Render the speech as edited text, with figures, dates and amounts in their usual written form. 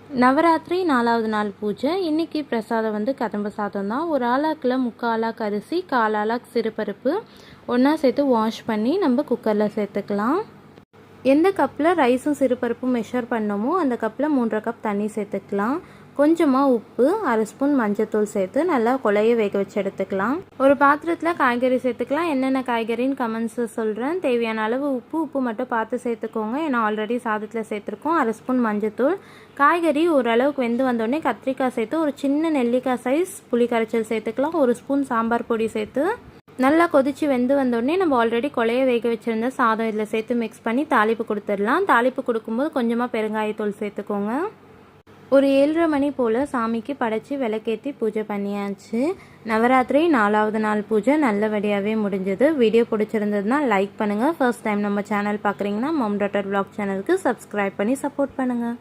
நவராத்திரி 4வது நாள் பூஜை. இன்றைக்கி பிரசாதம் வந்து கதம்ப சாதம் தான். ஒரு ஆளாக்கில் 3/4 ஆளாக்கு அரிசி, 1/4 ஆளாக்கு சிறுபருப்பு ஒன்றா சேர்த்து வாஷ் பண்ணி நம்ம குக்கரில் சேர்த்துக்கலாம். எந்த கப்பில் ரைஸும் சிறுபருப்பும் மெஷர் பண்ணோமோ அந்த கப்பில் 3/2 கப் தண்ணி சேர்த்துக்கலாம். கொஞ்சமாக உப்பு, 1/2 ஸ்பூன் மஞ்சத்தூள் சேர்த்து நல்லா கொலைய வேக வச்சு எடுத்துக்கலாம். ஒரு பாத்திரத்தில் காய்கறி சேர்த்துக்கலாம். என்னென்ன காய்கறின்னு கமெண்ட்ஸில் சொல்கிறேன். தேவையான அளவு உப்பு மட்டும் பார்த்து சேர்த்துக்கோங்க. ஏன்னா ஆல்ரெடி சாதத்தில் சேர்த்துருக்கோம். 1/2 ஸ்பூன் மஞ்சத்தூள். காய்கறி ஓரளவுக்கு வெந்து வந்தோடனே கத்திரிக்காய் சேர்த்து ஒரு சின்ன நெல்லிக்காய் சைஸ் புளி கரைச்சல் சேர்த்துக்கலாம். 1 ஸ்பூன் சாம்பார் பொடி சேர்த்து நல்லா கொதித்து வெந்து வந்தோடனே நம்ம ஆல்ரெடி கொலைய வேக வச்சுருந்த சாதம் இதில் சேர்த்து மிக்ஸ் பண்ணி தாளிப்பு கொடுத்துடலாம். தாளிப்பு கொடுக்கும்போது கொஞ்சமாக பெருங்காயத்தூள் சேர்த்துக்கோங்க. ஒரு 7:30 மணி போல் சாமிக்கு படைச்சி விளக்கேற்றி பூஜை பண்ணியாச்சு. நவராத்திரி 4வது நாள் பூஜை நல்லபடியாகவே முடிஞ்சது. வீடியோ பிடிச்சிருந்ததுன்னா லைக் பண்ணுங்கள். ஃபர்ஸ்ட் டைம் நம்ம சேனல் பார்க்குறீங்கன்னா mom.vlog சேனலுக்கு சப்ஸ்கிரைப் பண்ணி சப்போர்ட் பண்ணுங்கள்.